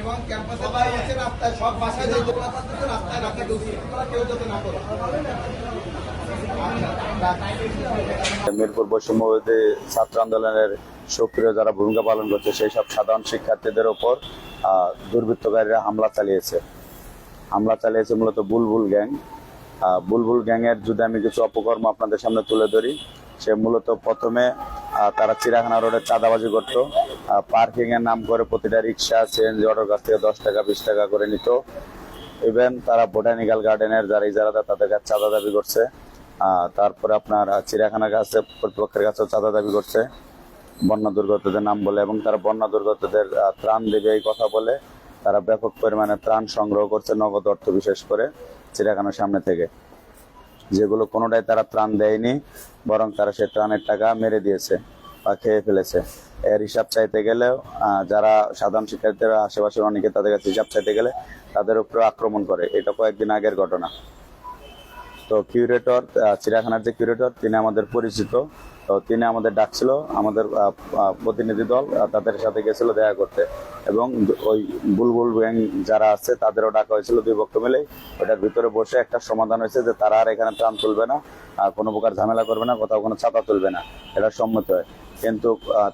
এবং ক্যাম্পাসের বাইরে আছে রাস্তায় সব বাসায় যে দোকান আছে রাস্তায় রাখা ঢুকছে কেউ যাতে না করে। মিরপুর বৈষম্যবিরোধী ছাত্র আন্দোলনের সক্রিয় যারা ভূমিকা পালন করছে সেই সব সাধারণ শিক্ষার্থীদের ওপর দুর্বৃত্তকারীরা হামলা চালিয়েছে মূলত বুলবুল গ্যাং। বুলবুল গ্যাংয়ের যদি আমি কিছু অপকর্ম আপনাদের সামনে তুলে ধরি, সে মূলত প্রথমে তারা চিড়িয়াখানা রোডে চাঁদাবাজি করতো। পার্কিং এর নাম করে প্রতিটা রিক্সা সিএনজি অটোর কাছ থেকে 10 টাকা 20 টাকা করে নিত। ইভেন তারা বোটানিক্যাল গার্ডেনের যারা ইজারাদার তাদের কাছে চাঁদা দাবি করছে। তারপরে আপনার চিড়িয়াখানার কাছে কর্তৃপক্ষের কাছেও চাঁদা দাবি করছে বন্যা দুর্গতদের নাম বলে, এবং তারা বন্যা দুর্গতদের ত্রাণ দেবে এই কথা বলে তারা ব্যাপক পরিমাণে ত্রাণ সংগ্রহ করছে, নগদ অর্থ বিশেষ করে চিড়িয়াখানার সামনে থেকে, যেগুলো কোনোটাই তারা ত্রাণ দেয়নি, বরং তারা সে ত্রাণের টাকা মেরে দিয়েছে বা খেয়ে ফেলেছে। এর হিসাব চাইতে গেলেও যারা সাধারণ শিক্ষার্থীরা আশেপাশের অনেকে তাদের কাছে হিসাব চাইতে গেলে তাদের উপরে আক্রমণ করে। এটা কয়েকদিন আগের ঘটনা। তো কিউরেটর, চিড়িয়াখানার যে কিউরেটর তিনি আমাদের পরিচিত, তো তিনি আমাদের ডাকছিল, আমাদের প্রতিনিধি দল তাদের সাথে গেছিল দেখা করতে, এবং ওই বুলবুল গ্যাং যারা আছে তাদেরও ডাকা হয়েছিল। দুই পক্ষ মিলেই ওটার ভিতরে বসে একটা সমাধান হয়েছে যে তারা আর এখানে ত্রাণ তুলবে না, কোনো প্রকার ঝামেলা করবে না, কোথাও কোনো ছাতা তুলবে না, এটা সম্মত হয়। কিন্তু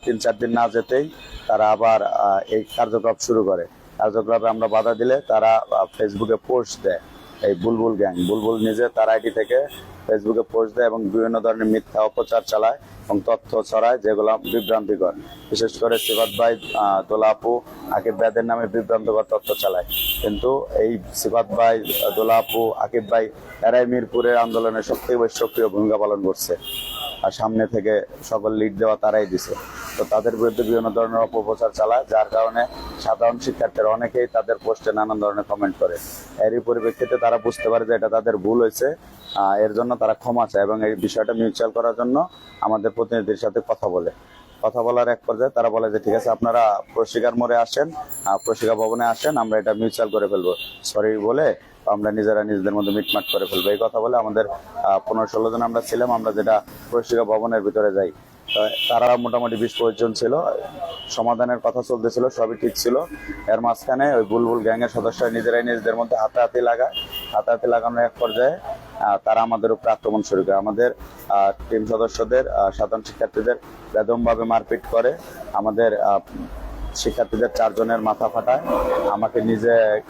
3-4 দিন না যেতেই তারা আবার এই কার্যকলাপ শুরু করে। কার্যকলাপে আমরা বাধা দিলে তারা ফেসবুকে পোস্ট দেয়। এই বুলবুল গ্যাং, বুলবুল নিজে তার আইডি থেকে ফেসবুকে পোস্ট দেয় এবং বিভিন্ন ধরনের মিথ্যা অপচার চালায় এবং তথ্য ছড়ায় যেগুলো বিভ্রান্তিকর। বিশেষ করে সিফাত ভাই, দোলা আপু, আকিব ভাইদের নামে বিভ্রান্তকর তথ্য চালায়। কিন্তু এই সিফাত ভাই, দোলা আপু, আকিব ভাই এরাই মিরপুরের আন্দোলনের সবথেকে বেশি সক্রিয় ভূমিকা পালন করছে, আর সামনে থেকে সকল লিড দেওয়া তারাই দিছে। তো তাদের বিরুদ্ধে বিভিন্ন ধরনের অপপ্রচার চালায়, যার কারণে সাধারণ শিক্ষার্থীরা অনেকেই তাদের পোস্টে নানান ধরনের কমেন্ট করে। এরই পরিপ্রেক্ষিতে তারা বুঝতে পারে যে এটা তাদের ভুল হয়েছে, এর জন্য তারা ক্ষমা চায় এবং এই বিষয়টা মিউচুয়াল করার জন্য আমাদের প্রতিনিধির সাথে কথা বলার এক পর্যায়ে তারা বলে যে ঠিক আছে আপনারা প্রশিকার মোড়ে আসেন, প্রশিকা ভবনে আসেন, আমরা এটা মিউচুয়াল করে ফেলবো, সরি বলে আমরা নিজেরা নিজেদের মধ্যে মিটমাট করে ফেলবো। এই কথা বলে আমাদের 15-16 জন আমরা ছিলাম, আমরা যেটা প্রশিকা ভবনের ভিতরে যাই। তারা মোটামুটি 20-25 জন ছিল, সমাধানের কথা চলতেছিল, সবই ঠিক ছিল। এর মাঝখানে ওই বুলবুল গ্যাংয়ের সদস্যরা নিজেরাই নিজেদের মধ্যে হাতাহাতি লাগানোর এক পর্যায়ে তারা আমাদের উপর আক্রমণ শুরু করে। আমাদের টিম সদস্যদের, সাধারণ শিক্ষার্থীদের বেদমভাবে মারপিট করে। আমাদের শিক্ষার্থীদের 4 জনের মাথা ফাটায়,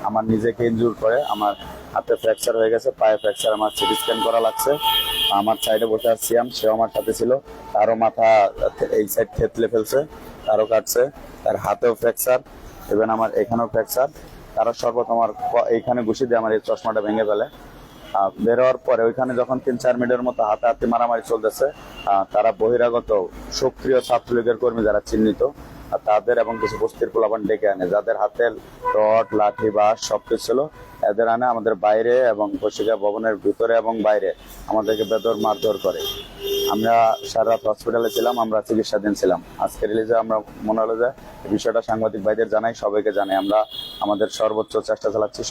আমার নিজেকে ইনজুর করে। আমার হাতে ফ্র্যাকচার হয়ে গেছে, পায়ে ফ্র্যাকচার, আমার সিটি স্ক্যান করা লাগছে। আমার সাইডে বসে আছে সিয়াম, সেও আমার সাথে ছিল, তারও মাথা এই সাইড থেতলে ফেলছে, তারও কাটছে, তার হাতেও ফ্র্যাকচার, ইভেন আমার এখানেও ফ্র্যাকচার। তারা সর্বপ্রথম আমার এইখানে ঘুষি দিয়ে আমার এই চশমাটা ভেঙে ফেলে। বেরোয়ার পরে ওইখানে যখন 3-4 মিনিটের মতো হাতাহাতি মারামারি চলতেছে, তারা বহিরাগত সক্রিয় ছাত্রলীগের কর্মী যারা চিহ্নিত তাদের এবং কিছু বস্তির পোলাপান ডেকে আনে, যাদের হাতে রড, লাঠি, বাঁশ সবকিছু ছিল। এদের আনে আমাদের বাইরে এবং প্রশিক্ষা ভবনের ভিতরে এবং বাইরে আমাদেরকে বেদর মারধর করে। আমরা সারা রাত হসপিটালে ছিলাম, আমরা চিকিৎসাধীন ছিলাম। আজকে রিলিজে আমরা মনে হলো যে বিষয়টা সাংবাদিক ভাইদের জানাই, সবাইকে জানাই। আমরা আমাদের সর্বোচ্চ চেষ্টা চালাচ্ছি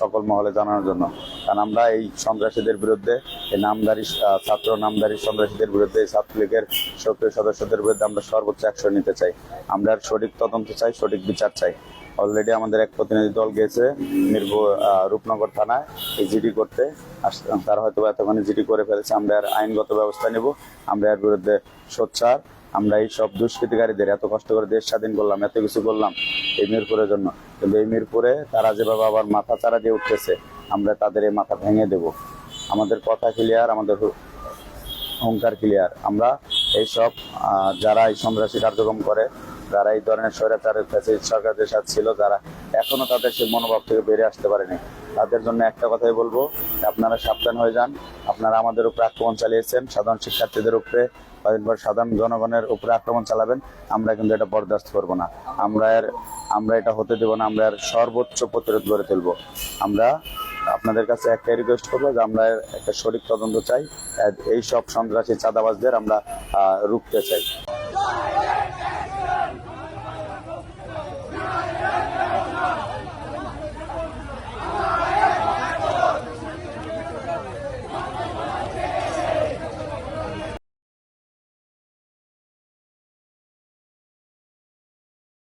সকল মহলে জানানোর জন্য, কারণ আমরা এই সন্ত্রাসীদের বিরুদ্ধে, এই নামধারী সন্ত্রাসীদের বিরুদ্ধে, এই ছাত্রলীগের সক্রিয় সদস্যদের বিরুদ্ধে আমরা সর্বোচ্চ অ্যাকশন নিতে চাই। আমরা সঠিক তদন্ত চাই, সঠিক বিচার চাই। অলরেডি আমাদের এক প্রতিনিধি দল গেছে মিরপুর রূপনগর থানায় এই জিডি করতে, তারা হয়তো এতক্ষণে জিডি করে ফেলেছে। আমরা আর আইনগত ব্যবস্থা নেব, আমরা এর বিরুদ্ধে সোচ্চার। আমরা এই সব দুষ্কৃতিকারীদের, এত কষ্ট করে দেশ স্বাধীন করলাম, এত কিছু করলাম এই মিরপুরের জন্য, কিন্তু এই মিরপুরে তারা যেভাবে আবার মাথা চারা দিয়ে উঠতেছে, আমরা তাদের এই মাথা ভেঙে দেব। আমাদের কথা ক্লিয়ার, আমাদের হুঙ্কার ক্লিয়ার। আমরা এইসব যারা এই সন্ত্রাসী কার্যক্রম করে, যারা এই ধরনের স্বৈরাচারের কাছে সরকারদের সাথে ছিল, যারা এখনো তাদের সেই মনোভাব থেকে বেরিয়ে আসতে পারেনি, তাদের জন্য একটা কথাই বলবো, আপনারা সাবধান হয়ে যান। আপনারা আমাদের উপরে আক্রমণ চালিয়েছেন, সাধারণ শিক্ষার্থীদের উপরে, কয়েকদিন পর সাধারণ জনগণের উপরে আক্রমণ চালাবেন, আমরা কিন্তু এটা বরদাস্ত করবো না। আমরা এটা হতে দেবো না। আমরা এর সর্বোচ্চ প্রতিরোধ গড়ে তুলবো। আমরা আপনাদের কাছে একটাই রিকোয়েস্ট করবো যে আমরা একটা সঠিক তদন্ত চাই, এই সব সন্ত্রাসী চাঁদাবাজদের আমরা রুখতে চাই।